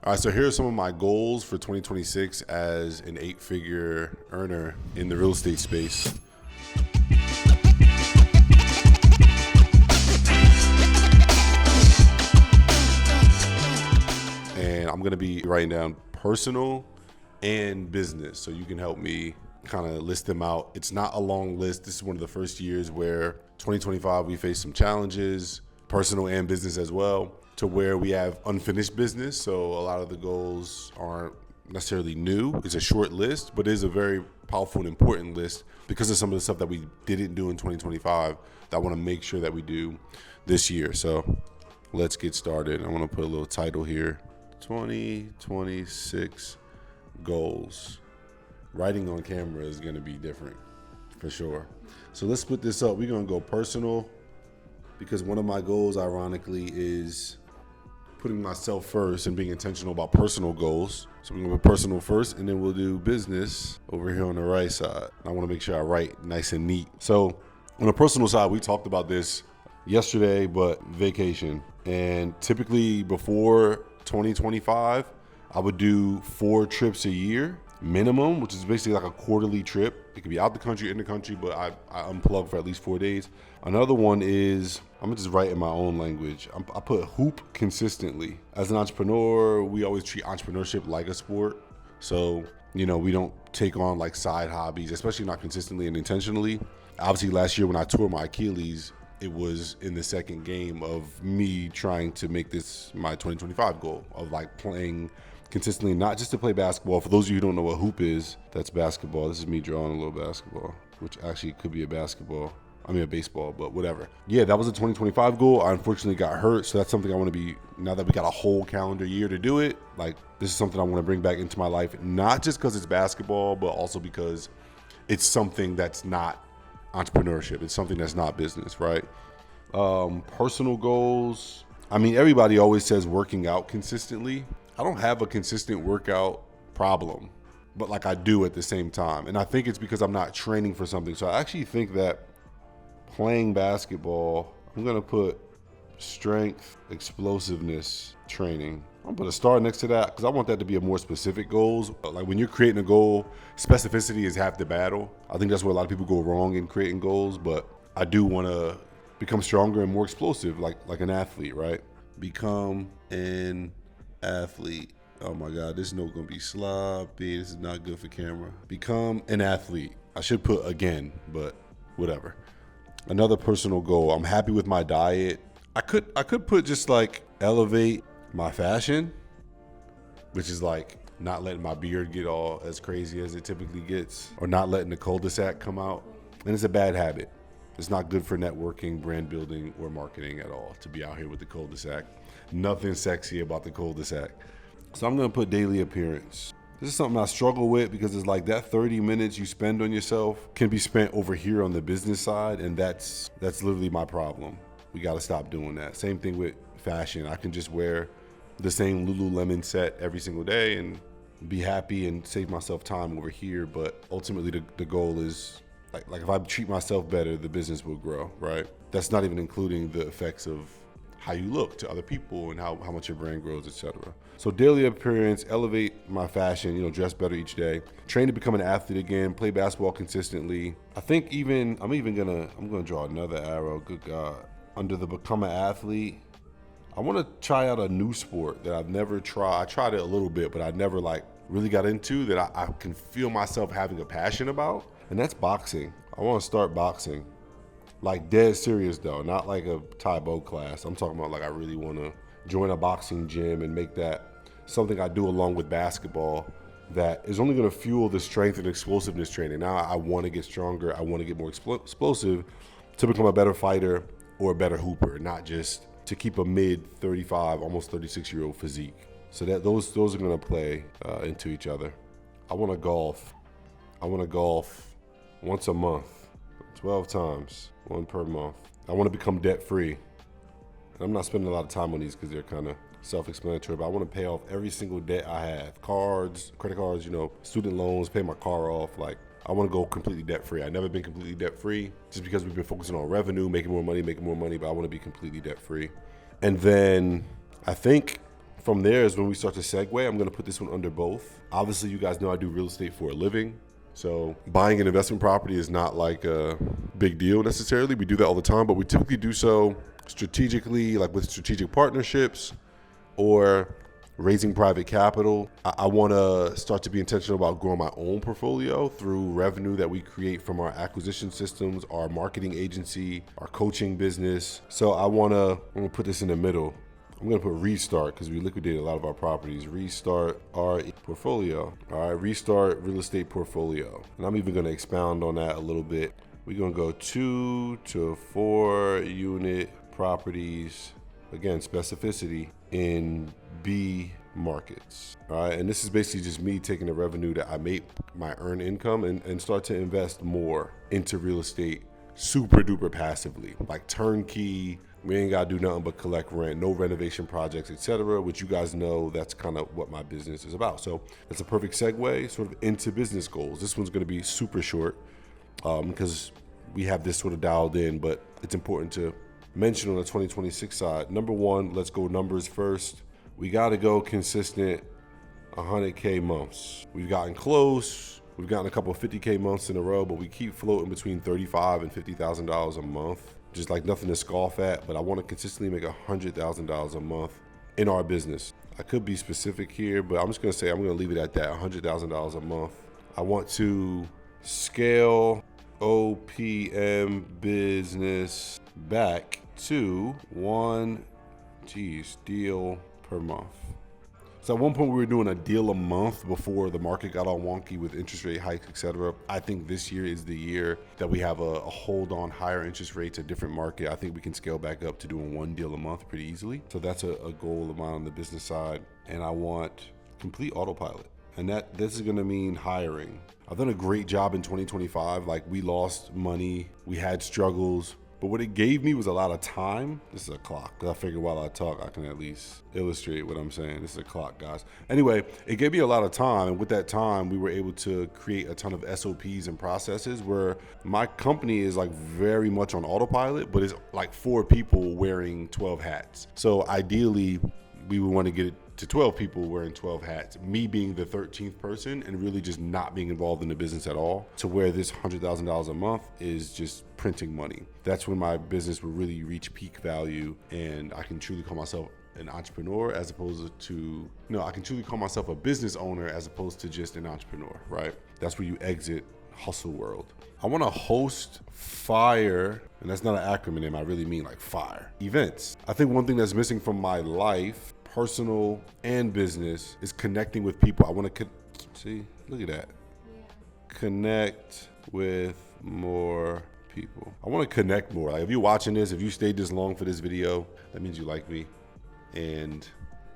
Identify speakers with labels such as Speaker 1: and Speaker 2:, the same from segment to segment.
Speaker 1: All right, so here are some of my goals for 2026 as an 8-figure earner in the real estate space. And I'm going to be writing down personal and business, so you can help me kind of list them out. It's not a long list. This is one of the first years where 2025 we face some challenges, personal and business as well, to where we have unfinished business. So a lot of the goals aren't necessarily new. It's a short list, but it is a very powerful and important list because of some of the stuff that we didn't do in 2025 that I want to make sure that we do this year. So let's get started. I want to put a little title here. 2026 goals. Writing on camera is going to be different for sure. So let's split this up. We're going to go personal because one of my goals, ironically, is putting myself first and being intentional about personal goals. So we're going to go personal first, and then we'll do business over here on the right side. I want to make sure I write nice and neat. So on the personal side, we talked about this yesterday, but vacation. And typically before 2025, I would do 4 trips a year minimum, which is basically like a quarterly trip. It could be out the country, in the country, but I unplug for at least 4 days. Another one is, I'm gonna just write in my own language. I put hoop consistently. As an entrepreneur, we always treat entrepreneurship like a sport. So, we don't take on like side hobbies, especially not consistently and intentionally. Obviously last year when I tore my Achilles, it was in the second game of me trying to make this my 2025 goal of like playing consistently, not just to play basketball. For those of you who don't know what hoop is, that's basketball. This is me drawing a little basketball, which actually could be a baseball, but whatever. Yeah, that was a 2025 goal. I unfortunately got hurt, so that's something I want to be, now that we got a whole calendar year to do it, like this is something I want to bring back into my life, not just because it's basketball, but also because it's something that's not entrepreneurship. It's something that's not business, right? Personal goals. I mean, everybody always says working out consistently. I don't have a consistent workout problem, but like I do at the same time. And I think it's because I'm not training for something. So I actually think that playing basketball, I'm going to put strength, explosiveness training. I'm going to put a star next to that because I want that to be a more specific goals. Like when you're creating a goal, specificity is half the battle. I think that's where a lot of people go wrong in creating goals, but I do want to become stronger and more explosive, like an athlete, right? Become an athlete. Oh my God, this note gonna be sloppy. This is not good for camera. Become an athlete. I should put again, but whatever. Another personal goal. I'm happy with my diet. I could put just like elevate my fashion, which is like not letting my beard get all as crazy as it typically gets, or not letting the cul-de-sac come out. And it's a bad habit. It's not good for networking, brand building, or marketing at all to be out here with the cul-de-sac. Nothing sexy about the cul-de-sac. So I'm gonna put daily appearance. This is something I struggle with because it's like that 30 minutes you spend on yourself can be spent over here on the business side, and that's literally my problem. We gotta stop doing that. Same thing with fashion. I can just wear the same Lululemon set every single day and be happy and save myself time over here, but ultimately the goal is like if I treat myself better, the business will grow, right? That's not even including the effects of how you look to other people and how much your brand grows, etc. So daily appearance, elevate my fashion, dress better each day, train to become an athlete again, play basketball consistently. I think I'm gonna draw another arrow, good God. Under the become an athlete, I wanna try out a new sport that I've never tried. I tried it a little bit, but I never like really got into that I can feel myself having a passion about. And that's boxing. I want to start boxing. Like dead serious though, not like a Tai Bo class. I'm talking about like I really want to join a boxing gym and make that something I do along with basketball that is only going to fuel the strength and explosiveness training. Now I want to get stronger. I want to get more explosive to become a better fighter or a better hooper, not just to keep a mid 35, almost 36-year-old physique. So that those are going to play into each other. I want to golf once a month, 12 times, 1 per month. I want to become debt free. And I'm not spending a lot of time on these because they're kind of self-explanatory, but I want to pay off every single debt I have. Cards, credit cards, student loans, pay my car off. Like I want to go completely debt free. I've never been completely debt free just because we've been focusing on revenue, making more money, but I want to be completely debt free. And then I think From there is when we start to segue. I'm going to put this one under both. Obviously, you guys know I do real estate for a living. So buying an investment property is not like a big deal necessarily. We do that all the time, but we typically do so strategically, like with strategic partnerships or raising private capital. I want to start to be intentional about growing my own portfolio through revenue that we create from our acquisition systems, our marketing agency, our coaching business. So I'm gonna put this in the middle. I'm going to put restart because we liquidated a lot of our properties. Restart our portfolio. All right, restart real estate portfolio. And I'm even going to expound on that a little bit. We're going to go 2 to 4 unit properties. Again, specificity in B markets. All right, and this is basically just me taking the revenue that I make, my earned income, and start to invest more into real estate super duper passively, like turnkey. We ain't gotta do nothing but collect rent, no renovation projects, etc., which you guys know that's kind of what my business is about. So that's a perfect segue sort of into business goals. This one's gonna be super short because we have this sort of dialed in, but it's important to mention on the 2026 side. Number one, let's go numbers first. We gotta go consistent 100K months. We've gotten close. We've gotten a couple of 50K months in a row, but we keep floating between $35,000 and $50,000 a month. Just like nothing to scoff at, but I want to consistently make $100,000 a month in our business. I could be specific here, but I'm just going to say I'm going to leave it at that, $100,000 a month. I want to scale OPM business back to one deal per month. So at one point we were doing a deal a month before the market got all wonky with interest rate hikes, etc. I think this year is the year that we have a hold on higher interest rates, a different market. I think we can scale back up to doing one deal a month pretty easily. So that's a goal of mine on the business side. And I want complete autopilot. And this is going to mean hiring. I've done a great job in 2025. Like, we lost money, we had struggles, but what it gave me was a lot of time. This is a clock, because I figured while I talk, I can at least illustrate what I'm saying. This is a clock, guys. Anyway, it gave me a lot of time, and with that time, we were able to create a ton of SOPs and processes where my company is like very much on autopilot, but it's like 4 people wearing 12 hats. So ideally, we would want to get it to 12 people wearing 12 hats, me being the 13th person and really just not being involved in the business at all, to where this $100,000 a month is just printing money. That's when my business will really reach peak value and I can truly call myself an entrepreneur as opposed to, I can truly call myself a business owner as opposed to just an entrepreneur, right? That's where you exit hustle world. I want to host FIRE, and that's not an acronym, I really mean like FIRE events. I think one thing that's missing from my life, personal and business, is connecting with people. I want to look at that. Yeah. Connect with more people. I want to connect more. Like, if you're watching this, if you stayed this long for this video, that means you like me. And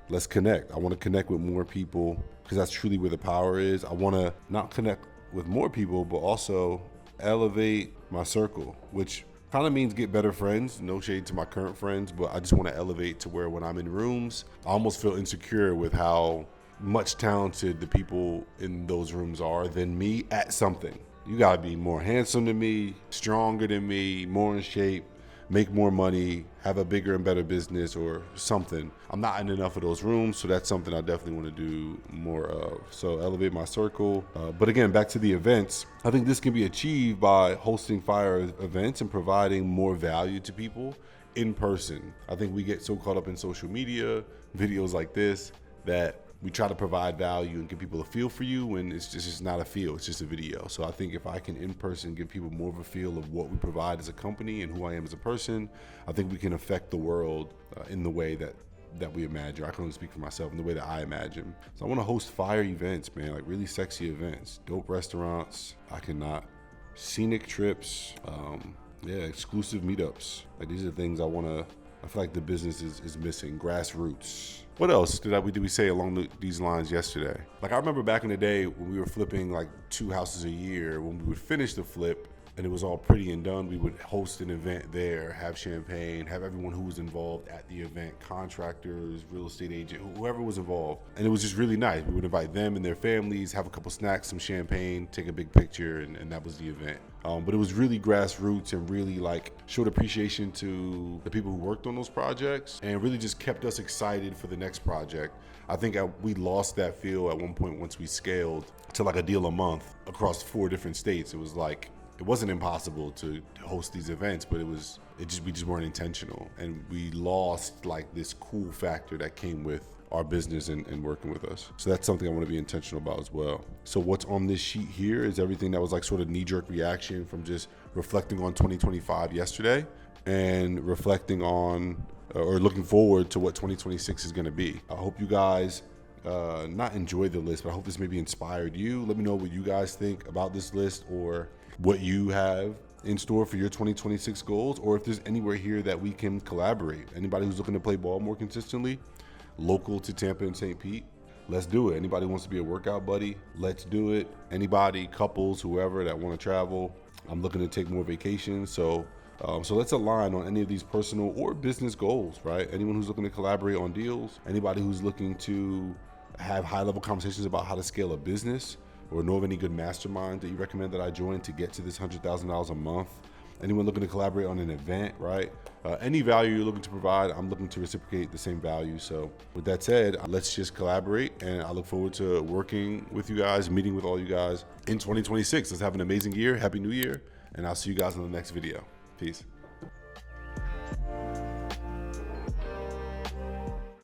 Speaker 1: let's connect. I want to connect with more people because that's truly where the power is. I want to not connect with more people, but also elevate my circle, which kind of means get better friends. No shade to my current friends, but I just want to elevate to where when I'm in rooms, I almost feel insecure with how much talented the people in those rooms are than me at something. You got to be more handsome than me, stronger than me, more in shape, make more money, have a bigger and better business or something. I'm not in enough of those rooms, so that's something I definitely want to do more of. So elevate my circle. But again, back to the events. I think this can be achieved by hosting FIRE events and providing more value to people in person. I think we get so caught up in social media, videos like this, that we try to provide value and give people a feel for you when it's just not a feel, it's just a video. So I think if I can in person give people more of a feel of what we provide as a company and who I am as a person, I think we can affect the world in the way that we imagine. I can only speak for myself in the way that I imagine. So I want to host FIRE events, man, like really sexy events, dope restaurants. Scenic trips, exclusive meetups. Like, these are the things I feel like the business is missing. Grassroots. What else did we say along these lines yesterday? Like, I remember back in the day when we were flipping like 2 houses a year, when we would finish the flip, and it was all pretty and done. We would host an event there, have champagne, have everyone who was involved at the event, contractors, real estate agent, whoever was involved. And it was just really nice. We would invite them and their families, have a couple snacks, some champagne, take a big picture, and that was the event. But it was really grassroots and really like showed appreciation to the people who worked on those projects and really just kept us excited for the next project. I think we lost that feel at one point once we scaled to like a deal a month across 4 different states. It was like, it wasn't impossible to host these events, but we just weren't intentional, and we lost like this cool factor that came with our business and working with us. So that's something I want to be intentional about as well. So what's on this sheet here is everything that was like sort of knee-jerk reaction from just reflecting on 2025 yesterday and reflecting on or looking forward to what 2026 is going to be. I hope you guys not enjoy the list, but I hope this maybe inspired you. Let me know what you guys think about this list, or what you have in store for your 2026 goals, or if there's anywhere here that we can collaborate. Anybody who's looking to play ball more consistently, local to Tampa and St. Pete, let's do it. Anybody wants to be a workout buddy, let's do it. Anybody, couples, whoever that want to travel, I'm looking to take more vacations. So let's align on any of these personal or business goals, right? Anyone who's looking to collaborate on deals, anybody who's looking to have high-level conversations about how to scale a business, or know of any good masterminds that you recommend that I join to get to this $100,000 a month. Anyone looking to collaborate on an event, right? Any value you're looking to provide, I'm looking to reciprocate the same value. So with that said, let's just collaborate, and I look forward to working with you guys, meeting with all you guys in 2026. Let's have an amazing year. Happy New Year, and I'll see you guys in the next video. Peace.